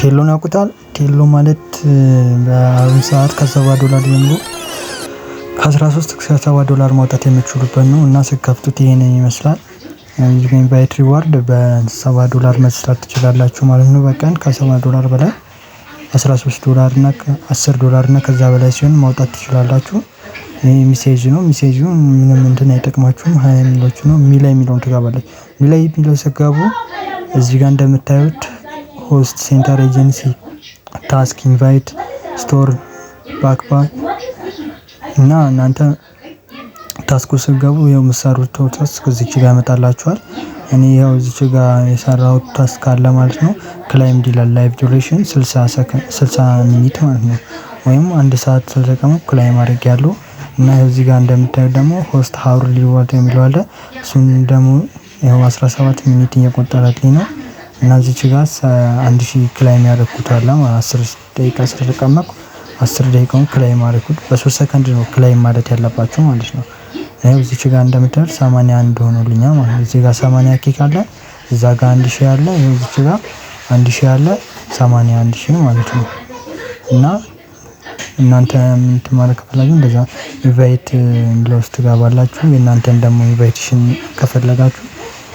ቴሎን ያውቁታል? ቴሎ ማለት በአሁኑ ሰዓት $70 ጀምሮ ከ13 እስከ $70 ማውጣት የምትችሉበት ነው እና ስከፍቱት ይሄንን ይመስላል። ኢንቫይት ሪዋርድ በ$70 መስራት ትችላላችሁ ማለት ነው። በቀን ከ$70 በላይ $13 እና $10 እና ከዛ በላይ ሲሆን ማውጣት ትችላላችሁ። ይሄ ሚሴጅ ነው። ሚሴጁ ምንም እንትን አይጠቅማችሁም። 20 ሚሎች ነው። ሚላይ የሚለውን ትገባላችሁ። ሚላይ የሚለውን ስትገቡ እዚህ ጋር እንደምታዩት ሆስት፣ ሴንተር ኤጀንሲ፣ ታስክ፣ ኢንቫይት፣ ስቶር፣ ባክፓክ እና እናንተ ታስኩ ስትገቡ ይኸው የምትሰሩት ታስክ እዚች ጋር ያመጣላችኋል። እኔ ይኸው እዚች ጋር የሰራሁት ታስክ አለ ማለት ነው። ክላይምድ ይላል። ላይቭ ዱሬሽን 60 ሚኒት ማለት ነው። ወይም 1 ሰዓት ተጠቅመው ክላይም አድርጌያለሁ እና እዚህ ጋር እንደምታዩት ደግሞ ሆስት ሃውር ሪዋርድ የሚለው አለ። እሱን ደግሞ ይኸው 17 ሚኒት እየቆጠረልኝ ነው እና እዚች ጋር 1000 ክላይም ያደረኩት አለ ማለት 10 ደቂቃ ስለተቀመጥኩ 10 ደቂቃውን ክላይም አደረኩት። በ3 ሰከንድ ነው ክላይም ማለት ያለባችሁ ማለት ነው። ይኸው እዚች ጋር እንደምታዩት 81 ሆኖልኛል ማለት ነው። እዚህ ጋር 80 ኬክ አለ፣ እዛ ጋር 1000 አለ፣ ይኸው እዚች ጋር 1000 አለ፣ 81000 ማለት ነው። እና እናንተ ምን ትማረክ ከፈለጋችሁ እንደዛ ኢንቫይት የሚለው ውስጥ ትገባላችሁ። የእናንተን ደግሞ ኢንቫይቴሽን ከፈለጋችሁ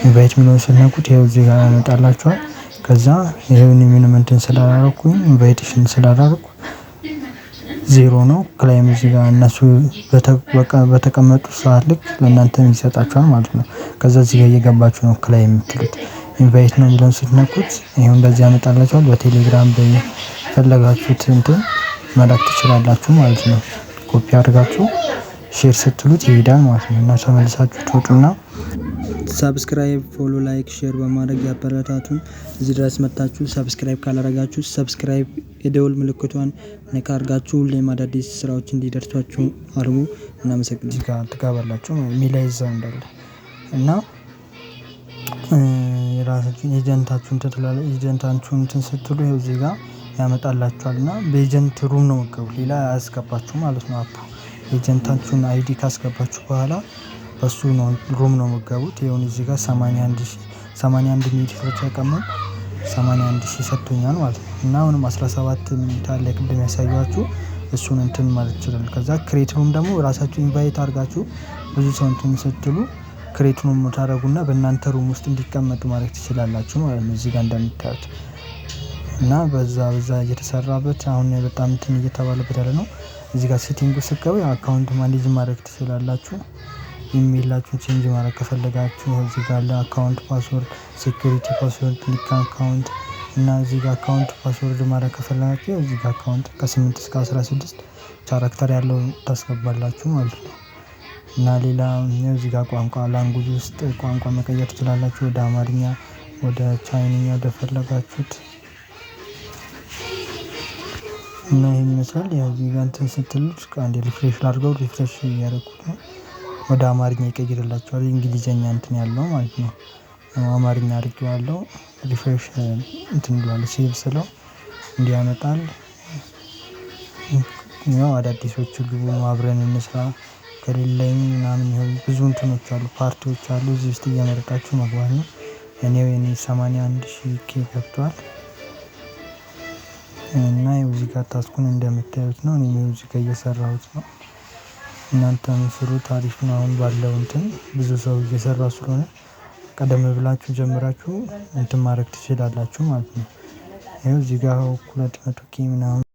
ኢንቫይት የሚለውን ስትነኩት ይኸው እዚህ ጋር ያመጣላችኋል። ከዛ ይኸው ምንም እንትን ስላላረኩኝ ኢንቫይቴሽን ስላላረኩ 0 ነው። ክላይም እዚህ ጋር እነሱ በተቀመጡ ሰዓት ልክ ለእናንተም ይሰጣችኋል ማለት ነው። ከዛ እዚህ ጋር እየገባችሁ ነው ክላይም የምትሉት። ኢንቫይት ነው የሚለውን ስትነኩት ይኸው እንደዚህ ያመጣላችኋል። በቴሌግራም በፈለጋችሁት እንትን መላክ ትችላላችሁ ማለት ነው። ኮፒ አድርጋችሁ ሼር ስትሉት ይሄዳል ማለት ነው። እና ተመልሳችሁ ትወጡና ሰብስክራይብ፣ ፎሎ፣ ላይክ፣ ሼር በማድረግ ያበረታቱን። እዚህ ድረስ መጣችሁ ሰብስክራይብ ካላረጋችሁ ሰብስክራይብ የደውል ምልክቷን ነካ አድርጋችሁ ሁሌም አዳዲስ ስራዎች እንዲደርሷችሁ አድርጉ። እናመሰግናለን። እዚህ ጋር ትገባላችሁ ሚላይዛው እንዳለ እና የራሳችሁን ኤጀንታችሁን ትጥላለ ኤጀንታችሁን እንትን ስትሉ ይኸው እዚህ ጋር ያመጣላችኋል እና በኤጀንት ሩም ነው የምትገቡት። ሌላ አያስገባችሁ ማለት ነው። አፑ ኤጀንታችሁን አይዲ ካስገባችሁ በኋላ በሱ ነው ሩም ነው የምትገቡት። ይኸው እዚህ ጋር 81 ሚኒት ተቀመጡ 81000 ሰጥቶኛል ማለት ነው። እና አሁንም 17 ሚኒት አለ ቅድም ያሳያችሁ እሱን እንትን ማለት ይችላል። ከዛ ክሬት ሩም ደግሞ ራሳችሁ ኢንቫይት አድርጋችሁ ብዙ ሰው እንትን ስትሉ ክሬት ሩም ታደርጉና በእናንተ ሩም ውስጥ እንዲቀመጡ ማድረግ ትችላላችሁ ማለት ነው። እዚህ ጋር እንደምታዩት እና በዛ እየተሰራበት አሁን በጣም እንትን እየተባለበት ያለ ነው። እዚህ ጋር ሴቲንግ ውስጥ ስትገቡ አካውንት ማኔጅ ማድረግ ትችላላችሁ። ኢሜይላችሁን ቼንጅ ማድረግ ከፈለጋችሁ እዚህ ጋር ለአካውንት ፓስወርድ፣ ሴኩሪቲ ፓስወርድ፣ ሊንክ አካውንት እና እዚህ ጋር አካውንት ፓስወርድ ማድረግ ከፈለጋችሁ እዚህ ጋር አካውንት ከ8 እስከ 16 ካራክተር ያለው ታስገባላችሁ ማለት ነው። እና ሌላ እዚህ ጋር ቋንቋ ላንጉጅ ውስጥ ቋንቋ መቀየር ትችላላችሁ። ወደ አማርኛ፣ ወደ ቻይንኛ ወደ ፈለጋችሁት እና ይሄን ይመስላል። ያው እዚህ ጋር እንትን ስትሉት አንዴ ሪፍሬሽ ላድርገው። ሪፍሬሽ እያደረኩት ነው። ወደ አማርኛ ይቀይርላችኋል። እንግሊዘኛ እንትን ያለው ማለት ነው። አማርኛ አድርጌዋለሁ። ሪፍሬሽ እንትን ብሏል። ሴቭ ስለው እንዲያመጣል። ያው አዳዲሶቹ ግቡ፣ አብረን እንስራ፣ ከሌለኝ ምናምን ይሁን ብዙ እንትኖች አሉ፣ ፓርቲዎች አሉ። እዚህ ውስጥ እየመረጣችሁ መግባት ነው። እኔ 81000 ኬ ገብቷል እና እዚህ ጋር ታስኩን እንደምታዩት ነው። እኔ እዚህ ጋር እየሰራሁት ነው። እናንተም ስሩት፣ አሪፍ ነው። አሁን ባለው እንትን ብዙ ሰው እየሰራ ስለሆነ ቀደም ብላችሁ ጀምራችሁ እንትን ማድረግ ትችላላችሁ ማለት ነው። ይኸው እዚህ ጋር 200 ኬ ምናምን